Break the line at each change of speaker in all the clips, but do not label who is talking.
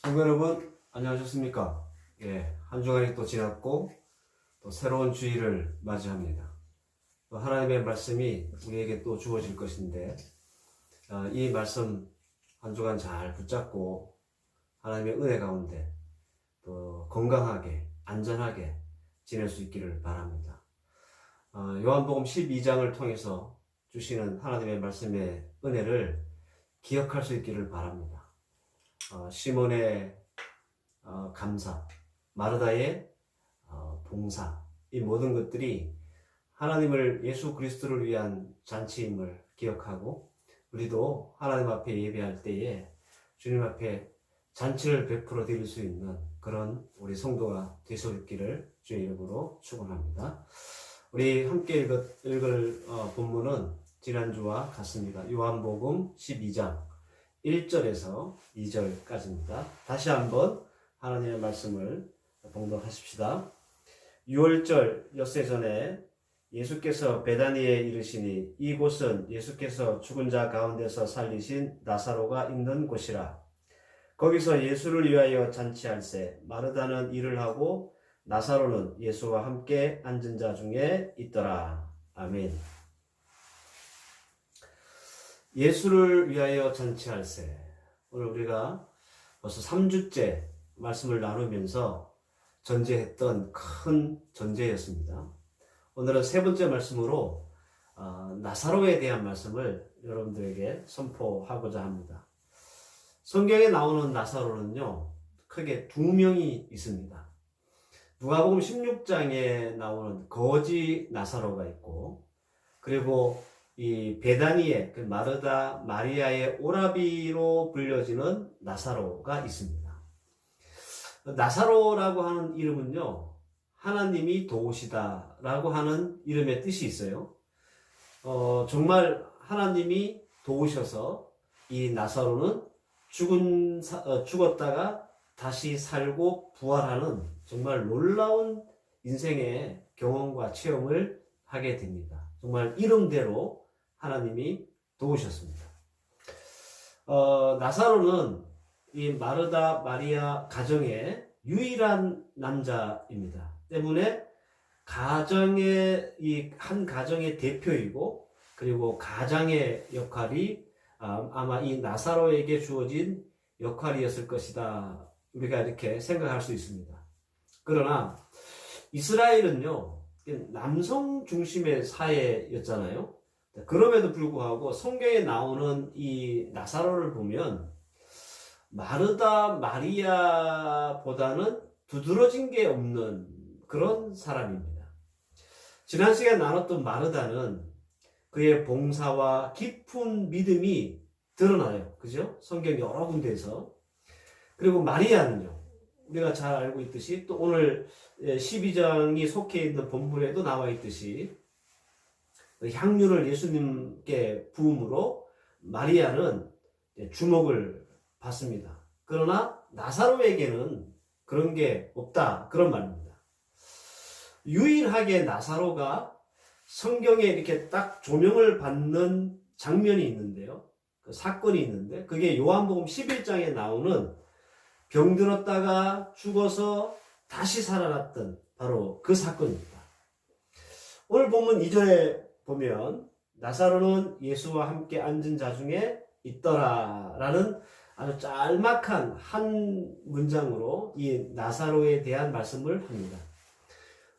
성도 여러분, 안녕하셨습니까? 한 주간이 또 지났고, 또 새로운 주일을 맞이합니다. 또 하나님의 말씀이 우리에게 또 주어질 것인데, 이 말씀 한 주간 잘 붙잡고, 하나님의 은혜 가운데 또 건강하게, 안전하게 지낼 수 있기를 바랍니다. 요한복음 12장을 통해서 주시는 하나님의 말씀의 은혜를 기억할 수 있기를 바랍니다. 시몬의 감사, 마르다의 봉사, 이 모든 것들이 하나님을 예수 그리스도를 위한 잔치임을 기억하고 우리도 하나님 앞에 예배할 때에 주님 앞에 잔치를 베풀어 드릴 수 있는 그런 우리 성도가 될 수 있기를 주의 이름으로 축원합니다. 우리 함께 읽을 본문은 지난주와 같습니다. 요한복음 12장 1절에서 2절까지입니다. 다시 한번 하나님의 말씀을 봉독하십시다. 6월절 엿새 전에 예수께서 베다니에 이르시니 이곳은 예수께서 죽은 자 가운데서 살리신 나사로가 있는 곳이라. 거기서 예수를 위하여 잔치할세 마르다는 일을 하고 나사로는 예수와 함께 앉은 자 중에 있더라. 아멘. 예수를 위하여 잔치할세. 오늘 우리가 벌써 3주째 말씀을 나누면서 전제했던 큰 전제였습니다. 오늘은 세 번째 말씀으로 나사로에 대한 말씀을 여러분들에게 선포하고자 합니다. 성경에 나오는 나사로는요, 크게 두 명이 있습니다. 누가복음 16장에 나오는 거지 나사로가 있고, 그리고 이 베다니의 그 마르다 마리아의 오라비로 불려지는 나사로가 있습니다. 나사로라고 하는 이름은요, 하나님이 도우시다라고 하는 이름의 뜻이 있어요. 정말 하나님이 도우셔서 이 나사로는 죽었다가 다시 살고 부활하는 정말 놀라운 인생의 경험과 체험을 하게 됩니다. 정말 이름대로 하나님이 도우셨습니다. 나사로는 이 마르다 마리아 가정의 유일한 남자입니다. 때문에 한 가정의 대표이고, 그리고 가장의 역할이 아마 이 나사로에게 주어진 역할이었을 것이다. 우리가 이렇게 생각할 수 있습니다. 그러나 이스라엘은요, 남성 중심의 사회였잖아요. 그럼에도 불구하고 성경에 나오는 이 나사로를 보면 마르다 마리아보다는 두드러진 게 없는 그런 사람입니다. 지난 시간에 나눴던 마르다는 그의 봉사와 깊은 믿음이 드러나요. 그죠? 성경 여러 군데에서. 그리고 마리아는요, 우리가 잘 알고 있듯이 또 오늘 12장이 속해 있는 본문에도 나와 있듯이 향유를 예수님께 부음으로 마리아는 주목을 받습니다. 그러나 나사로에게는 그런 게 없다, 그런 말입니다. 유일하게 나사로가 성경에 이렇게 딱 조명을 받는 장면이 있는데요. 그 사건이 있는데 그게 요한복음 11장에 나오는 병들었다가 죽어서 다시 살아났던 바로 그 사건입니다. 오늘 본문 2절에 보면 나사로는 예수와 함께 앉은 자 중에 있더라 라는 아주 짤막한 한 문장으로 이 나사로에 대한 말씀을 합니다.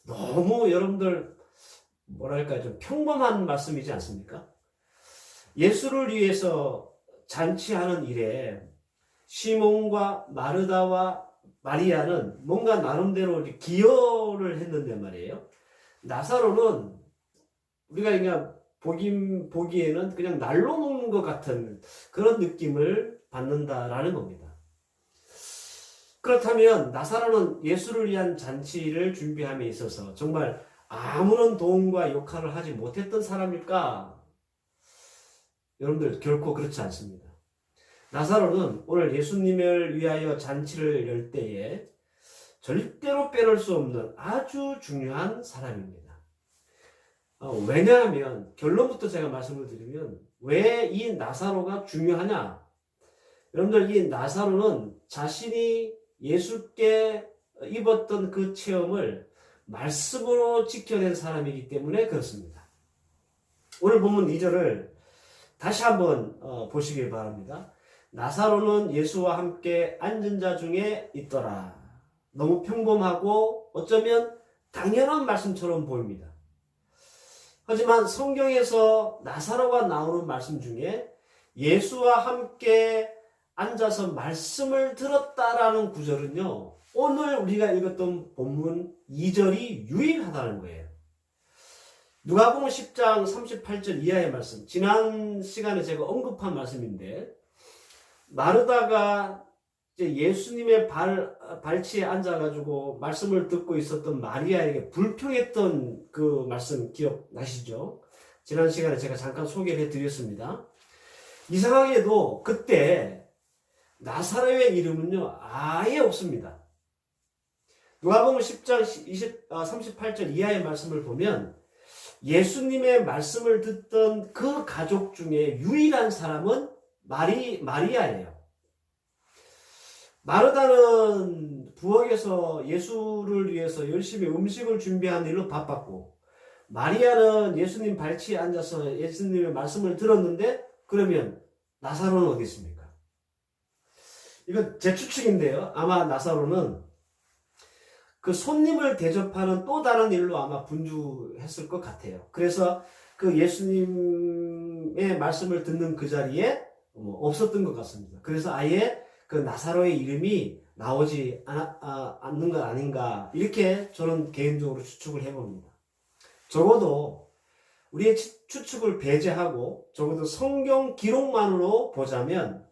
너무 여러분들 뭐랄까 좀 평범한 말씀이지 않습니까? 예수를 위해서 잔치하는 일에 시몬과 마르다와 마리아는 뭔가 나름대로 기여를 했는데 말이에요. 나사로는 우리가 그냥 보기에는 그냥 날로 먹는 것 같은 그런 느낌을 받는다라는 겁니다. 그렇다면 나사로는 예수를 위한 잔치를 준비함에 있어서 정말 아무런 도움과 역할을 하지 못했던 사람일까? 여러분들 결코 그렇지 않습니다. 나사로는 오늘 예수님을 위하여 잔치를 열 때에 절대로 빼놓을 수 없는 아주 중요한 사람입니다. 왜냐하면 결론부터 제가 말씀을 드리면 왜 이 나사로가 중요하냐? 여러분들 이 나사로는 자신이 예수께 입었던 그 체험을 말씀으로 지켜낸 사람이기 때문에 그렇습니다. 오늘 본문 2절을 다시 한번 보시길 바랍니다. 나사로는 예수와 함께 앉은 자 중에 있더라. 너무 평범하고 어쩌면 당연한 말씀처럼 보입니다. 하지만 성경에서 나사로가 나오는 말씀 중에 예수와 함께 앉아서 말씀을 들었다라는 구절은요, 오늘 우리가 읽었던 본문 2절이 유일하다는 거예요. 누가복음 10장 38절 이하의 말씀, 지난 시간에 제가 언급한 말씀인데, 마르다가 이제 예수님의 발치에 앉아가지고 말씀을 듣고 있었던 마리아에게 불평했던 그 말씀 기억나시죠? 지난 시간에 제가 잠깐 소개를 해드렸습니다. 이상하게도 그때 나사로의 이름은요, 아예 없습니다. 누가복음 10장 38절 이하의 말씀을 보면 예수님의 말씀을 듣던 그 가족 중에 유일한 사람은 마리아예요. 마르다는 부엌에서 예수를 위해서 열심히 음식을 준비하는 일로 바빴고, 마리아는 예수님 발치에 앉아서 예수님의 말씀을 들었는데, 그러면 나사로는 어디 있습니까? 이건 제 추측인데요. 아마 나사로는 그 손님을 대접하는 또 다른 일로 아마 분주했을 것 같아요. 그래서 그 예수님의 말씀을 듣는 그 자리에 없었던 것 같습니다. 그래서 아예 그 나사로의 이름이 나오지 않는 것 아닌가, 이렇게 저는 개인적으로 추측을 해봅니다. 적어도 우리의 추측을 배제하고 적어도 성경 기록만으로 보자면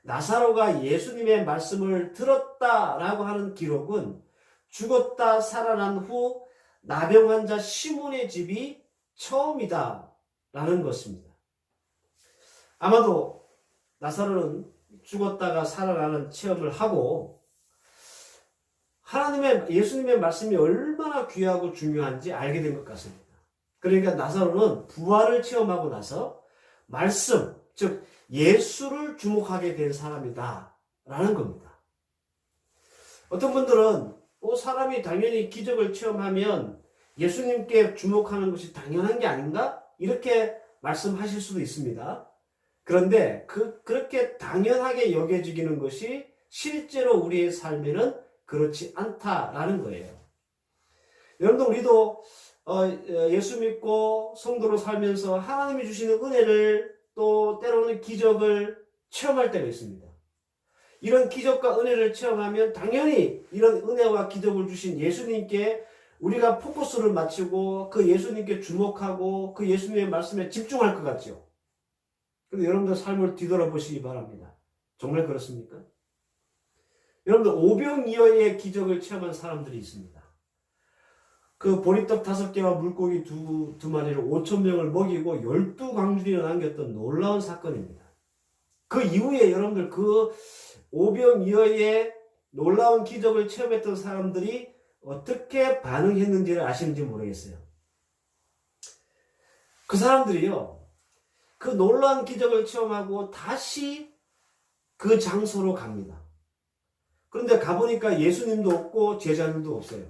나사로가 예수님의 말씀을 들었다라고 하는 기록은 죽었다 살아난 후 나병 환자 시몬의 집이 처음이다라는 것입니다. 아마도 나사로는 죽었다가 살아나는 체험을 하고 예수님의 말씀이 얼마나 귀하고 중요한지 알게 된 것 같습니다. 그러니까 나사로는 부활을 체험하고 나서 말씀, 즉 예수를 주목하게 된 사람이다 라는 겁니다. 어떤 분들은 사람이 당연히 기적을 체험하면 예수님께 주목하는 것이 당연한 게 아닌가? 이렇게 말씀하실 수도 있습니다. 그런데 그렇게 당연하게 여겨지기는 것이 실제로 우리의 삶에는 그렇지 않다라는 거예요. 여러분들, 우리도 예수 믿고 성도로 살면서 하나님이 주시는 은혜를, 또 때로는 기적을 체험할 때가 있습니다. 이런 기적과 은혜를 체험하면 당연히 이런 은혜와 기적을 주신 예수님께 우리가 포커스를 맞추고 그 예수님께 주목하고 그 예수님의 말씀에 집중할 것 같죠. 그런데 여러분들 삶을 뒤돌아보시기 바랍니다. 정말 그렇습니까? 여러분들, 오병이어의 기적을 체험한 사람들이 있습니다. 그 보리떡 5개와 물고기 2마리를 5,000명을 먹이고 12광주리를 남겼던 놀라운 사건입니다. 그 이후에 여러분들, 그 오병이어의 놀라운 기적을 체험했던 사람들이 어떻게 반응했는지를 아시는지 모르겠어요. 그 사람들이요, 그 놀라운 기적을 체험하고 다시 그 장소로 갑니다. 그런데 가보니까 예수님도 없고 제자들도 없어요.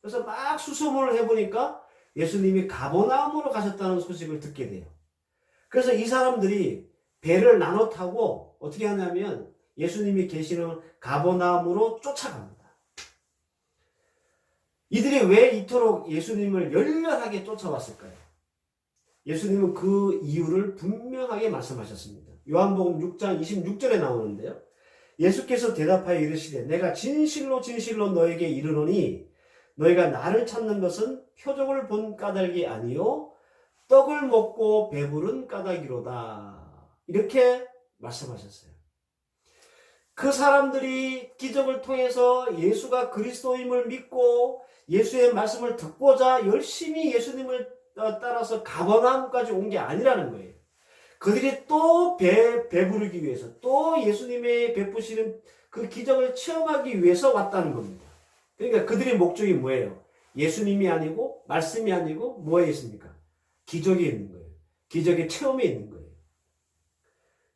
그래서 막 수소문을 해보니까 예수님이 가버나움으로 가셨다는 소식을 듣게 돼요. 그래서 이 사람들이 배를 나눠 타고 어떻게 하냐면 예수님이 계시는 가버나움으로 쫓아갑니다. 이들이 왜 이토록 예수님을 열렬하게 쫓아왔을까요? 예수님은 그 이유를 분명하게 말씀하셨습니다. 요한복음 6장 26절에 나오는데요. 예수께서 대답하여 이르시되 내가 진실로 진실로 너에게 이르노니 너희가 나를 찾는 것은 표적을 본 까닭이 아니요 떡을 먹고 배부른 까닭이로다. 이렇게 말씀하셨어요. 그 사람들이 기적을 통해서 예수가 그리스도임을 믿고 예수의 말씀을 듣고자 열심히 예수님을 따라서 가버나움까지 온 게 아니라는 거예요. 그들이 또 배부르기 위해서, 또 예수님의 베푸시는 그 기적을 체험하기 위해서 왔다는 겁니다. 그러니까 그들의 목적이 뭐예요? 예수님이 아니고 말씀이 아니고 뭐에 있습니까? 기적이 있는 거예요. 기적의 체험에 있는 거예요.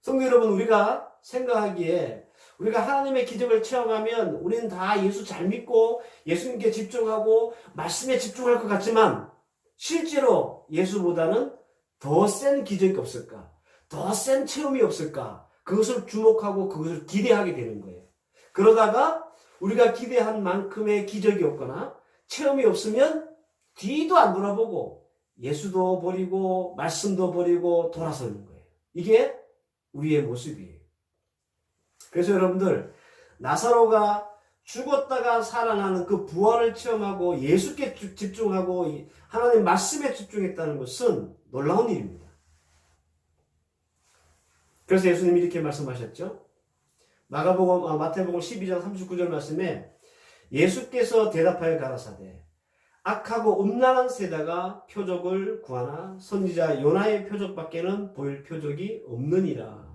성도 여러분, 우리가 생각하기에 우리가 하나님의 기적을 체험하면 우리는 다 예수 잘 믿고 예수님께 집중하고 말씀에 집중할 것 같지만 실제로 예수보다는 더 센 기적이 없을까? 더 센 체험이 없을까? 그것을 주목하고 그것을 기대하게 되는 거예요. 그러다가 우리가 기대한 만큼의 기적이 없거나 체험이 없으면 뒤도 안 돌아보고 예수도 버리고 말씀도 버리고 돌아서는 거예요. 이게 우리의 모습이에요. 그래서 여러분들, 나사로가 죽었다가 살아나는 그 부활을 체험하고 예수께 집중하고 하나님 말씀에 집중했다는 것은 놀라운 일입니다. 그래서 예수님이 이렇게 말씀하셨죠. 마태복음 12장 39절 말씀에 예수께서 대답하여 가라사대 악하고 음란한 세대가 표적을 구하나 선지자 요나의 표적밖에는 보일 표적이 없느니라.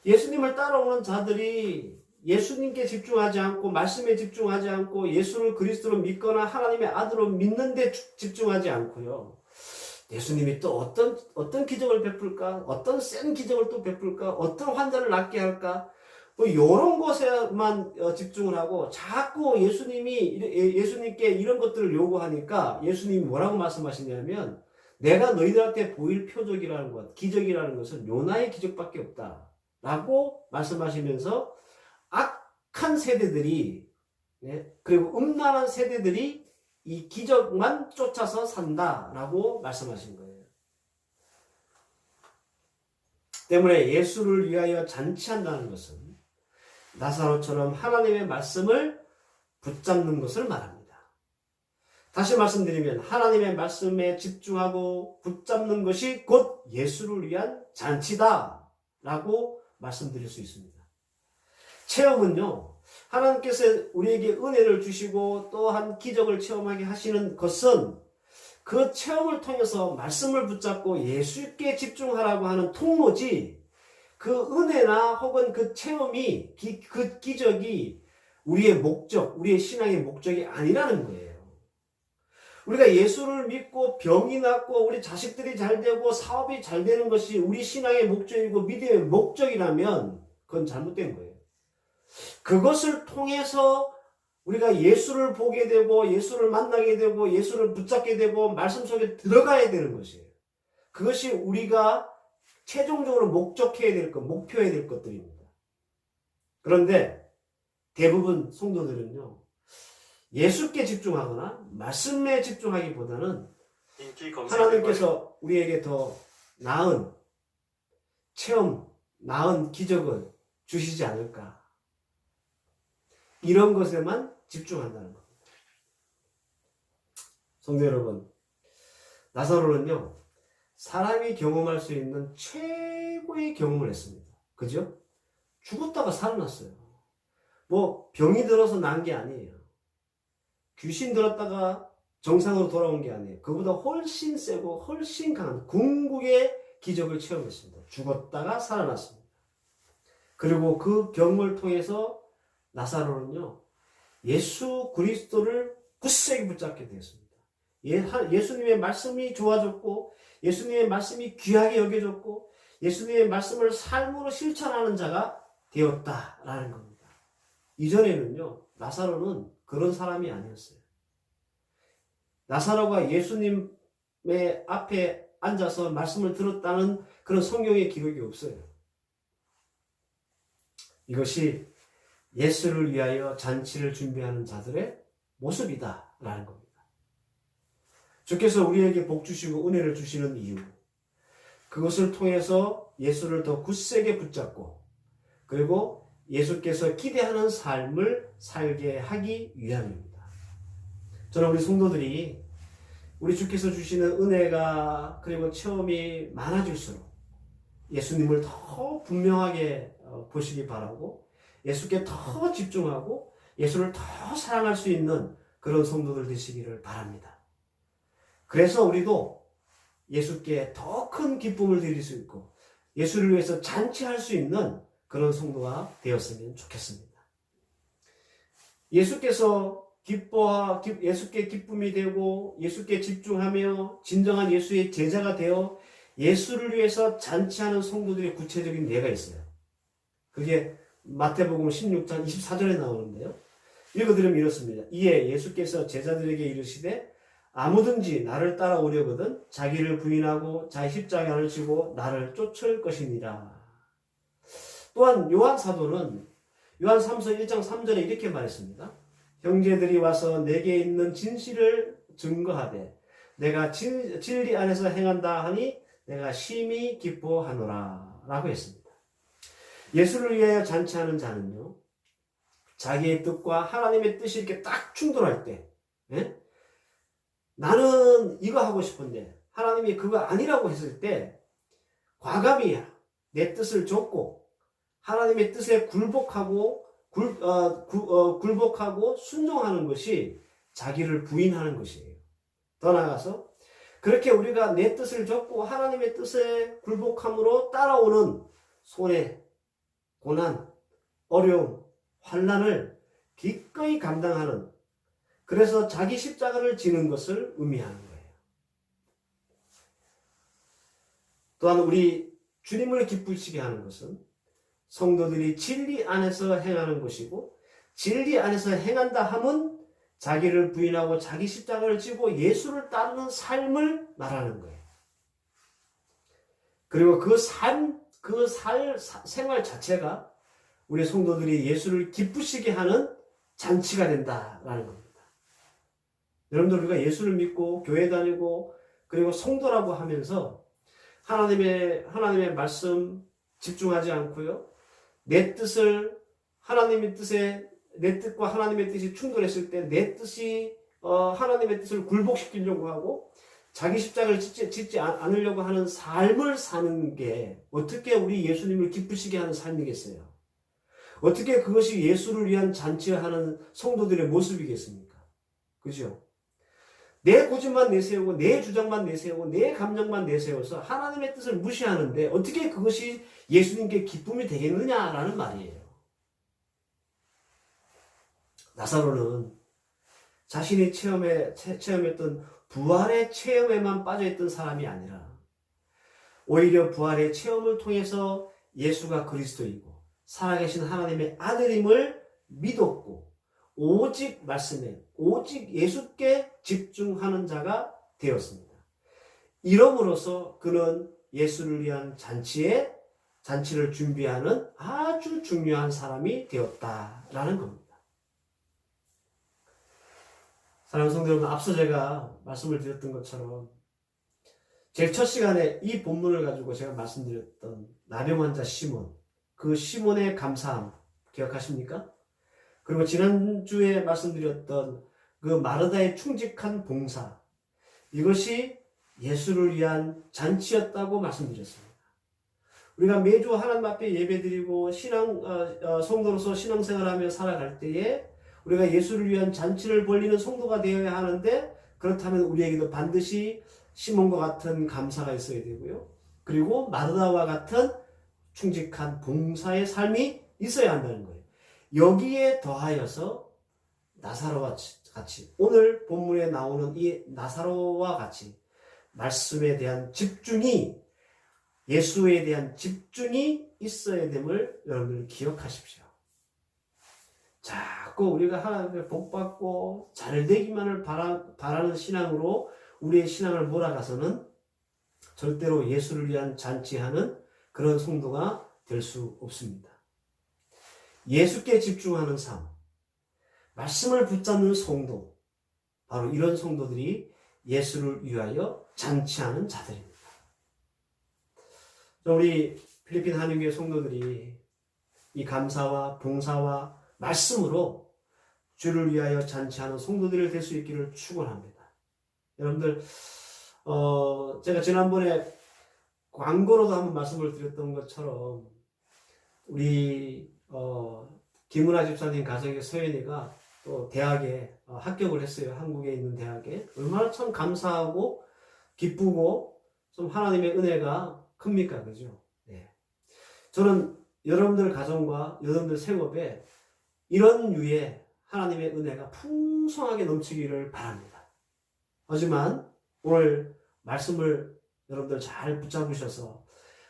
예수님을 따라오는 자들이 예수님께 집중하지 않고 말씀에 집중하지 않고 예수를 그리스도로 믿거나 하나님의 아들로 믿는 데 집중하지 않고요. 예수님이 또 어떤 기적을 베풀까? 어떤 센 기적을 또 베풀까? 어떤 환자를 낫게 할까? 뭐 이런 것에만 집중을 하고 자꾸 예수님께 이런 것들을 요구하니까 예수님이 뭐라고 말씀하시냐면 내가 너희들한테 보일 표적이라는 것, 기적이라는 것은 요나의 기적밖에 없다. 라고 말씀하시면서 악한 세대들이 그리고 음란한 세대들이 이 기적만 쫓아서 산다라고 말씀하신 거예요. 때문에 예수를 위하여 잔치한다는 것은 나사로처럼 하나님의 말씀을 붙잡는 것을 말합니다. 다시 말씀드리면 하나님의 말씀에 집중하고 붙잡는 것이 곧 예수를 위한 잔치다라고 말씀드릴 수 있습니다. 체험은요, 하나님께서 우리에게 은혜를 주시고 또한 기적을 체험하게 하시는 것은 그 체험을 통해서 말씀을 붙잡고 예수께 집중하라고 하는 통로지, 그 은혜나 혹은 그 체험이, 그 기적이 우리의 목적, 우리의 신앙의 목적이 아니라는 거예요. 우리가 예수를 믿고 병이 낫고 우리 자식들이 잘 되고 사업이 잘 되는 것이 우리 신앙의 목적이고 믿음의 목적이라면 그건 잘못된 거예요. 그것을 통해서 우리가 예수를 보게 되고 예수를 만나게 되고 예수를 붙잡게 되고 말씀 속에 들어가야 되는 것이에요. 그것이 우리가 최종적으로 목표해야 될 것들입니다. 그런데 대부분 성도들은요, 예수께 집중하거나 말씀에 집중하기보다는 하나님께서 우리에게 더 나은 체험, 나은 기적을 주시지 않을까. 이런 것에만 집중한다는 겁니다. 성도 여러분, 나사로는요, 사람이 경험할 수 있는 최고의 경험을 했습니다. 그죠? 죽었다가 살아났어요. 뭐 병이 들어서 난 게 아니에요. 귀신 들었다가 정상으로 돌아온 게 아니에요. 그보다 훨씬 세고 훨씬 강한 궁극의 기적을 체험했습니다. 죽었다가 살아났습니다. 그리고 그 경험을 통해서 나사로는요, 예수 그리스도를 굳세게 붙잡게 되었습니다. 예수님의 말씀이 좋아졌고 예수님의 말씀이 귀하게 여겨졌고 예수님의 말씀을 삶으로 실천하는 자가 되었다라는 겁니다. 이전에는요, 나사로는 그런 사람이 아니었어요. 나사로가 예수님의 앞에 앉아서 말씀을 들었다는 그런 성경의 기록이 없어요. 이것이 예수를 위하여 잔치를 준비하는 자들의 모습이다라는 겁니다. 주께서 우리에게 복 주시고 은혜를 주시는 이유, 그것을 통해서 예수를 더 굳세게 붙잡고 그리고 예수께서 기대하는 삶을 살게 하기 위함입니다. 저는 우리 성도들이 우리 주께서 주시는 은혜가 그리고 체험이 많아질수록 예수님을 더 분명하게 보시기 바라고 예수께 더 집중하고 예수를 더 사랑할 수 있는 그런 성도들 되시기를 바랍니다. 그래서 우리도 예수께 더 큰 기쁨을 드릴 수 있고 예수를 위해서 잔치할 수 있는 그런 성도가 되었으면 좋겠습니다. 예수께서 예수께 기쁨이 되고 예수께 집중하며 진정한 예수의 제자가 되어 예수를 위해서 잔치하는 성도들의 구체적인 예가 있어요. 그게 마태복음 16장 24절에 나오는데요. 읽어드리면 이렇습니다. 이에 예수께서 제자들에게 이르시되 아무든지 나를 따라오려거든 자기를 부인하고 자기 십자가를 지고 나를 쫓을 것이니라. 또한 요한 사도는 요한 3서 1장 3절에 이렇게 말했습니다. 형제들이 와서 내게 있는 진실을 증거하되 내가 진리 안에서 행한다 하니 내가 심히 기뻐하노라 라고 했습니다. 예수를 위하여 잔치하는 자는요, 자기의 뜻과 하나님의 뜻이 이렇게 딱 충돌할 때, 나는 이거 하고 싶은데 하나님이 그거 아니라고 했을 때 과감히 내 뜻을 줬고 하나님의 뜻에 굴복하고 순종하는 것이 자기를 부인하는 것이에요. 더 나아가서 그렇게 우리가 내 뜻을 줬고 하나님의 뜻에 굴복함으로 따라오는 손해, 고난, 어려움, 환난을 기꺼이 감당하는, 그래서 자기 십자가를 지는 것을 의미하는 거예요. 또한 우리 주님을 기쁘시게 하는 것은 성도들이 진리 안에서 행하는 것이고, 진리 안에서 행한다 함은 자기를 부인하고 자기 십자가를 지고 예수를 따르는 삶을 말하는 거예요. 그리고 생활 자체가 우리 성도들이 예수를 기쁘시게 하는 잔치가 된다라는 겁니다. 여러분들, 우리가 예수를 믿고 교회 다니고 그리고 성도라고 하면서 하나님의 말씀 집중하지 않고요, 내 뜻과 하나님의 뜻이 충돌했을 때 내 뜻이 하나님의 뜻을 굴복시키려고 하고 자기 십자가를 짓지 않으려고 하는 삶을 사는 게 어떻게 우리 예수님을 기쁘시게 하는 삶이겠어요? 어떻게 그것이 예수를 위한 잔치를 하는 성도들의 모습이겠습니까? 그죠? 내 고집만 내세우고 내 주장만 내세우고 내 감정만 내세워서 하나님의 뜻을 무시하는데 어떻게 그것이 예수님께 기쁨이 되겠느냐라는 말이에요. 나사로는 자신이 체험했던 부활의 체험에만 빠져있던 사람이 아니라 오히려 부활의 체험을 통해서 예수가 그리스도이고 살아계신 하나님의 아들임을 믿었고 오직 말씀에, 오직 예수께 집중하는 자가 되었습니다. 이러므로써 그는 예수를 위한 잔치를 준비하는 아주 중요한 사람이 되었다라는 겁니다. 사랑하는 성도 여러분, 앞서 제가 말씀을 드렸던 것처럼 제일 첫 시간에 이 본문을 가지고 제가 말씀드렸던 나병 환자 시몬, 그 시몬의 감사함 기억하십니까? 그리고 지난주에 말씀드렸던 그 마르다의 충직한 봉사, 이것이 예수를 위한 잔치였다고 말씀드렸습니다. 우리가 매주 하나님 앞에 예배드리고 성도로서 신앙생활하며 살아갈 때에 우리가 예수를 위한 잔치를 벌리는 성도가 되어야 하는데, 그렇다면 우리에게도 반드시 시몬과 같은 감사가 있어야 되고요, 그리고 마르다와 같은 충직한 봉사의 삶이 있어야 한다는 거예요. 여기에 더하여서 나사로와 같이, 오늘 본문에 나오는 이 나사로와 같이 말씀에 대한 집중이, 예수에 대한 집중이 있어야 됨을 여러분들 기억하십시오. 자꾸 우리가 하나님의 복받고 잘되기만을 바라는 신앙으로 우리의 신앙을 몰아가서는 절대로 예수를 위한 잔치하는 그런 성도가 될 수 없습니다. 예수께 집중하는 삶, 말씀을 붙잡는 성도, 바로 이런 성도들이 예수를 위하여 잔치하는 자들입니다. 우리 필리핀 한인교회 성도들이 이 감사와 봉사와 말씀으로 주를 위하여 잔치하는 성도들이 될 수 있기를 축원합니다. 여러분들, 제가 지난번에 광고로도 한번 말씀을 드렸던 것처럼 우리 김은아 집사님 가정의 서연이가 또 대학에 합격을 했어요. 한국에 있는 대학에. 얼마나 참 감사하고 기쁘고 좀 하나님의 은혜가 큽니까? 그죠? 네. 저는 여러분들 가정과 여러분들 생업에 이런 유의 하나님의 은혜가 풍성하게 넘치기를 바랍니다. 하지만 오늘 말씀을 여러분들 잘 붙잡으셔서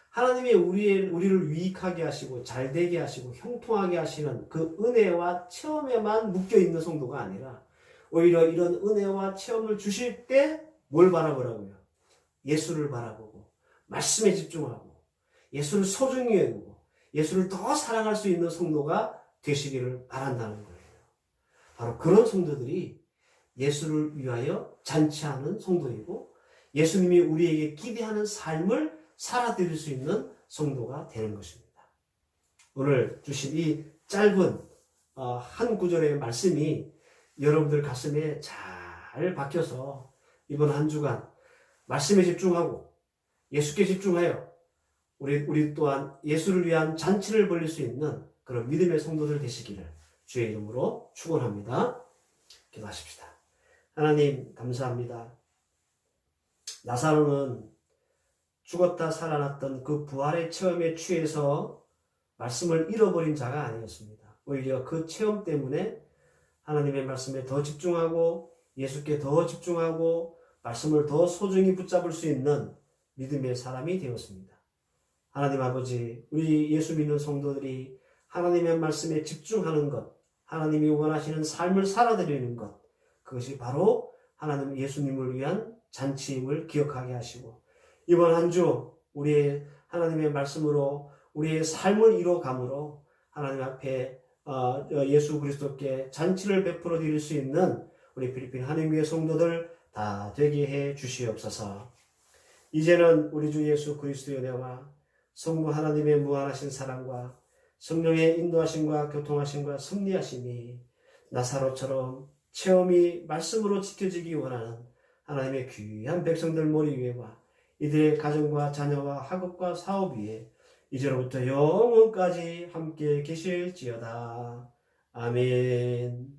하나님이 우리를 유익하게 하시고 잘되게 하시고 형통하게 하시는 그 은혜와 체험에만 묶여있는 성도가 아니라 오히려 이런 은혜와 체험을 주실 때 뭘 바라보라고요? 예수를 바라보고 말씀에 집중하고 예수를 소중히 여기고 예수를 더 사랑할 수 있는 성도가 되시기를 바란다는 거예요. 바로 그런 성도들이 예수를 위하여 잔치하는 성도이고 예수님이 우리에게 기대하는 삶을 살아드릴 수 있는 성도가 되는 것입니다. 오늘 주신 이 짧은 한 구절의 말씀이 여러분들 가슴에 잘 박혀서 이번 한 주간 말씀에 집중하고 예수께 집중하여 우리 또한 예수를 위한 잔치를 벌릴 수 있는 그런 믿음의 성도들 되시기를 주의 이름으로 축원합니다. 기도하십시다. 하나님 감사합니다. 나사로는 죽었다 살아났던 그 부활의 체험에 취해서 말씀을 잃어버린 자가 아니었습니다. 오히려 그 체험 때문에 하나님의 말씀에 더 집중하고 예수께 더 집중하고 말씀을 더 소중히 붙잡을 수 있는 믿음의 사람이 되었습니다. 하나님 아버지, 우리 예수 믿는 성도들이 하나님의 말씀에 집중하는 것, 하나님이 원하시는 삶을 살아드리는 것, 그것이 바로 하나님 예수님을 위한 잔치임을 기억하게 하시고 이번 한 주 우리의 하나님의 말씀으로 우리의 삶을 이뤄감으로 하나님 앞에 예수 그리스도께 잔치를 베풀어 드릴 수 있는 우리 필리핀 한인교회 성도들 다 되게 해 주시옵소서. 이제는 우리 주 예수 그리스도의 은혜와 성부 하나님의 무한하신 사랑과 성령의 인도하심과 교통하심과 섭리하심이 나사로처럼 체험이 말씀으로 지켜지기 원하는 하나님의 귀한 백성들 머리 위에와 이들의 가정과 자녀와 학업과 사업 위에 이제로부터 영원까지 함께 계실지어다. 아멘.